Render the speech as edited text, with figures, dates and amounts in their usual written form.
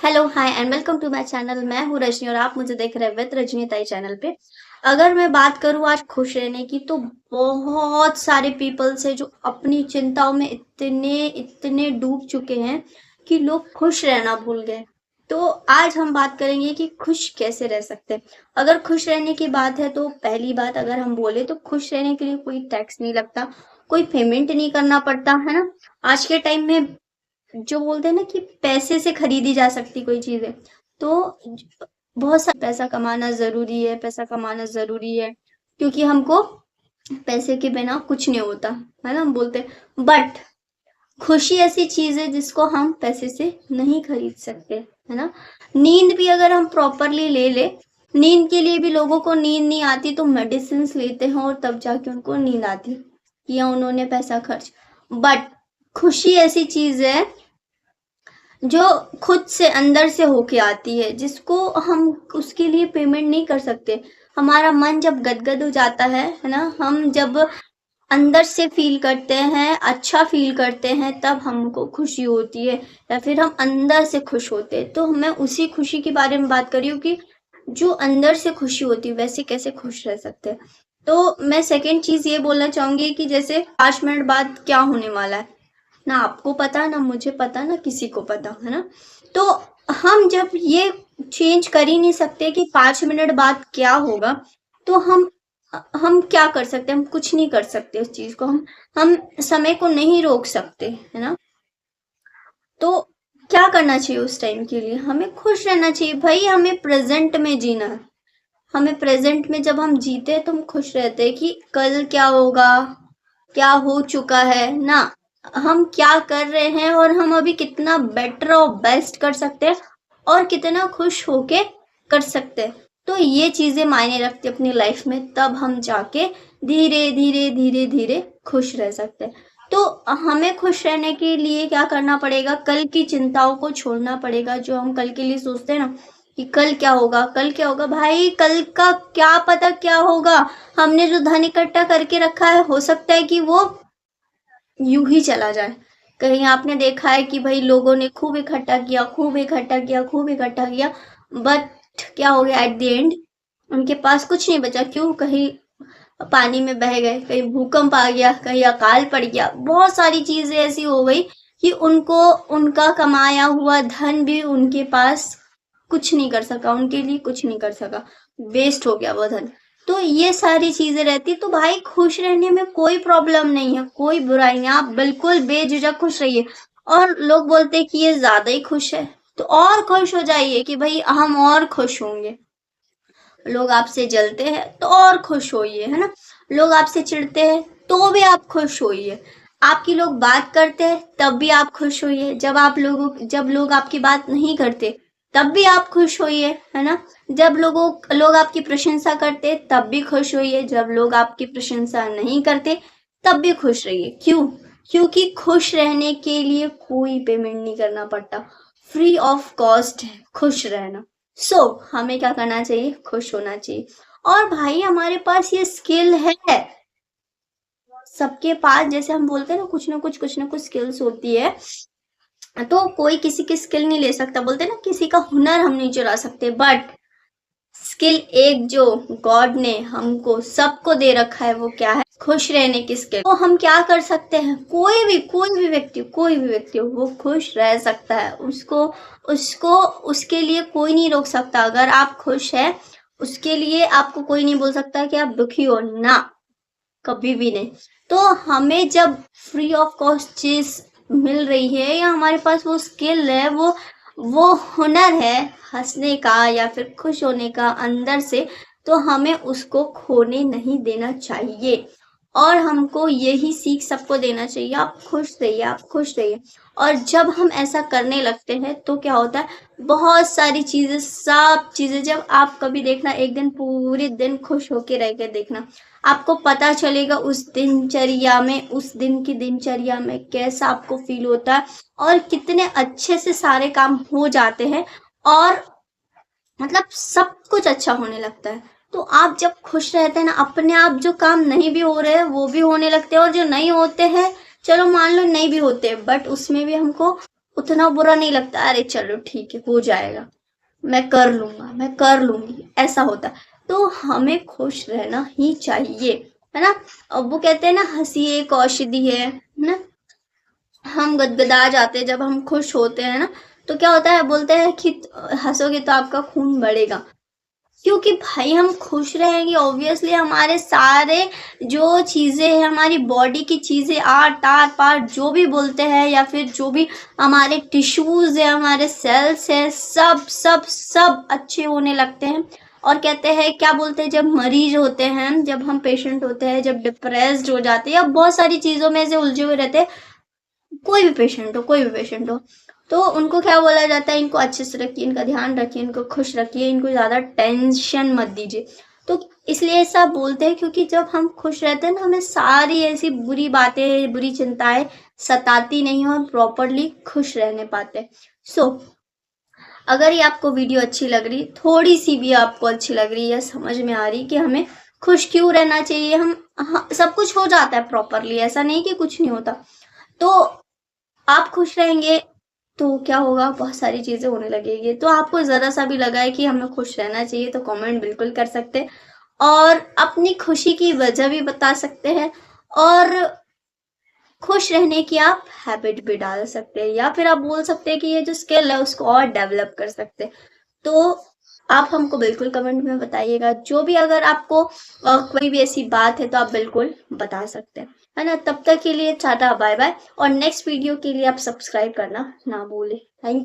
Hello hi and welcome to my channel. मैं हूँ रजनी और आप मुझे देख रहे हैं विद रजनी ताई चैनल पे। अगर मैं बात करूँ आज खुश रहने की, तो बहुत सारे पीपल्स है जो अपनी चिंताओं में इतने इतने डूब चुके हैं कि लोग खुश रहना भूल गए। तो आज हम बात करेंगे कि खुश कैसे रह सकते हैं। अगर खुश रहने की बात है तो पहली बात अगर हम बोले तो खुश रहने के लिए कोई टैक्स नहीं लगता, कोई पेमेंट नहीं करना पड़ता है ना। आज के टाइम में जो बोलते हैं ना कि पैसे से खरीदी जा सकती कोई चीज है, तो बहुत सारा पैसा कमाना जरूरी है, पैसा कमाना जरूरी है, क्योंकि हमको पैसे के बिना कुछ नहीं होता है ना, हम बोलते हैं। बट खुशी ऐसी चीज है जिसको हम पैसे से नहीं खरीद सकते, है ना। नींद भी अगर हम प्रॉपरली ले ले, नींद के लिए भी लोगों को नींद नहीं आती तो मेडिसिन लेते हैं और तब जाके उनको नींद आती, या उन्होंने पैसा खर्च। बट खुशी ऐसी चीज है जो खुद से अंदर से होके आती है, जिसको हम उसके लिए पेमेंट नहीं कर सकते। हमारा मन जब गदगद हो जाता है ना, हम जब अंदर से फील करते हैं, अच्छा फील करते हैं, तब हमको खुशी होती है, या फिर हम अंदर से खुश होते हैं। तो मैं उसी खुशी के बारे में बात कर रही हूँ कि जो अंदर से खुशी होती है वैसे कैसे खुश रह सकते हैं। तो मैं सेकेंड चीज ये बोलना चाहूंगी कि जैसे 5 मिनट बाद क्या होने वाला है, ना आपको पता, ना मुझे पता, ना किसी को पता, है ना। तो हम जब ये चेंज कर ही नहीं सकते कि 5 मिनट बाद क्या होगा, तो हम क्या कर सकते हैं? हम कुछ नहीं कर सकते उस चीज को। हम समय को नहीं रोक सकते, है ना। तो क्या करना चाहिए उस टाइम के लिए? हमें खुश रहना चाहिए भाई, हमें प्रेजेंट में जीना है। हमें प्रेजेंट में जब हम जीते हैं तो हम खुश रहते हैं कि कल क्या होगा, क्या हो चुका है ना, हम क्या कर रहे हैं और हम अभी कितना बेटर और बेस्ट कर सकते हैं और कितना खुश होके कर सकते हैं। तो ये चीजें मायने रखती अपनी लाइफ में, तब हम जाके धीरे धीरे धीरे धीरे खुश रह सकते हैं। तो हमें खुश रहने के लिए क्या करना पड़ेगा? कल की चिंताओं को छोड़ना पड़ेगा। जो हम कल के लिए सोचते हैं ना कि कल क्या होगा, कल क्या होगा, भाई कल का क्या पता क्या होगा। हमने जो धन इकट्ठा करके रखा है, हो सकता है कि वो यूं ही चला जाए। कहीं आपने देखा है कि भाई लोगों ने खूब इकट्ठा किया, खूब इकट्ठा किया, खूब इकट्ठा किया, बट क्या हो गया एट द एंड? उनके पास कुछ नहीं बचा। क्यों? कहीं पानी में बह गए, कहीं भूकंप आ गया, कहीं अकाल पड़ गया, बहुत सारी चीजें ऐसी हो गई कि उनको उनका कमाया हुआ धन भी उनके पास कुछ नहीं कर सका, उनके लिए कुछ नहीं कर सका, वेस्ट हो गया वो धन। तो ये सारी चीजें रहती, तो भाई खुश रहने में कोई प्रॉब्लम नहीं है, कोई बुराई नहीं, आप बिल्कुल बेझिझक खुश रहिए। और लोग बोलते हैं कि ये ज्यादा ही खुश है, तो और खुश हो जाइए कि भाई हम और खुश होंगे। लोग आपसे जलते हैं तो और खुश होइए, है ना। लोग आपसे चिढ़ते हैं तो भी आप खुश होइए। आपकी लोग बात करते हैं तब भी आप खुश होइए। जब लोग आपकी बात नहीं करते तब भी आप खुश होइए, है ना। जब लोग आपकी प्रशंसा करते तब भी खुश होइए, जब लोग आपकी प्रशंसा नहीं करते तब भी खुश रहिए। क्यों? क्योंकि खुश रहने के लिए कोई पेमेंट नहीं करना पड़ता, फ्री ऑफ कॉस्ट है खुश रहना। हमें क्या करना चाहिए? खुश होना चाहिए। और भाई हमारे पास ये स्किल है, सबके पास, जैसे हम बोलते हैं ना, कुछ ना कुछ स्किल्स होती है। तो कोई किसी की स्किल नहीं ले सकता, बोलते हैं ना किसी का हुनर हम नहीं चुरा सकते, बट स्किल एक जो गॉड ने हमको सबको दे रखा है वो क्या है? खुश रहने की स्किल। तो हम क्या कर सकते हैं? कोई भी व्यक्ति हो वो खुश रह सकता है। उसको उसको उसके लिए कोई नहीं रोक सकता। अगर आप खुश है, उसके लिए आपको कोई नहीं बोल सकता कि आप दुखी हो ना, कभी भी नहीं। तो हमें जब फ्री ऑफ कॉस्ट चीज मिल रही है, या हमारे पास वो स्किल है, वो हुनर है हंसने का या फिर खुश होने का अंदर से, तो हमें उसको खोने नहीं देना चाहिए। और हमको यही सीख सबको देना चाहिए, आप खुश रहिए, आप खुश रहिए। और जब हम ऐसा करने लगते हैं तो क्या होता है, बहुत सारी चीजें, सब चीजें, जब आप कभी देखना, एक दिन पूरे दिन खुश होके रह के देखना, आपको पता चलेगा उस दिनचर्या में, उस दिन की दिनचर्या में कैसा आपको फील होता है और कितने अच्छे से सारे काम हो जाते हैं, और मतलब सब कुछ अच्छा होने लगता है। तो आप जब खुश रहते हैं ना, अपने आप जो काम नहीं भी हो रहे हैं वो भी होने लगते हैं, और जो नहीं होते हैं, चलो मान लो नहीं भी होते, बट उसमें भी हमको उतना बुरा नहीं लगता, अरे चलो ठीक है हो जाएगा, मैं कर लूंगा, मैं कर लूंगी, ऐसा होता है। तो हमें खुश रहना ही चाहिए, है ना। अब वो कहते हैं ना, हंसी एक औषधि है ना। हम गदगदा जाते हैं जब हम खुश होते हैं ना, तो क्या होता है, बोलते हैं कि हंसोगे तो आपका खून बढ़ेगा, क्योंकि भाई हम खुश रहेंगे, ऑब्वियसली हमारे सारे जो चीजें हैं, हमारी बॉडी की चीजें, आर आर पार जो भी बोलते हैं, या फिर जो भी हमारे टिश्यूज है, हमारे सेल्स है, सब सब सब अच्छे होने लगते हैं। और कहते हैं, क्या बोलते हैं, जब मरीज होते हैं, जब हम पेशेंट होते हैं, जब डिप्रेस्ड हो जाते हैं, या बहुत सारी चीजों में से उलझे हुए रहते हैं, कोई भी पेशेंट हो, कोई भी पेशेंट हो, तो उनको क्या बोला जाता है, इनको अच्छे से रखिए, इनका ध्यान रखिए, इनको खुश रखिए, इनको ज़्यादा टेंशन मत दीजिए। तो इसलिए ऐसा बोलते हैं, क्योंकि जब हम खुश रहते हैं ना, हमें सारी ऐसी बुरी बातें, बुरी चिंताएं सताती नहीं, और प्रॉपरली खुश रहने पाते। सो अगर ये आपको वीडियो अच्छी लग रही, थोड़ी सी भी आपको अच्छी लग रही है, समझ में आ रही कि हमें खुश क्यों रहना चाहिए, हम सब कुछ हो जाता है प्रॉपरली, ऐसा नहीं कि कुछ नहीं होता, तो आप खुश रहेंगे तो क्या होगा, बहुत सारी चीजें होने लगेगी। तो आपको जरा सा भी लगा है कि हमें खुश रहना चाहिए, तो कमेंट बिल्कुल कर सकते हैं, और अपनी खुशी की वजह भी बता सकते हैं, और खुश रहने की आप हैबिट भी डाल सकते हैं, या फिर आप बोल सकते हैं कि ये जो स्किल है उसको और डेवलप कर सकते हैं। तो आप हमको बिल्कुल कमेंट में बताइएगा, जो भी अगर आपको कोई भी ऐसी बात है तो आप बिल्कुल बता सकते हैं, है ना। तब तक के लिए टाटा बाय बाय, और नेक्स्ट वीडियो के लिए आप सब्सक्राइब करना ना भूलें। Thank you.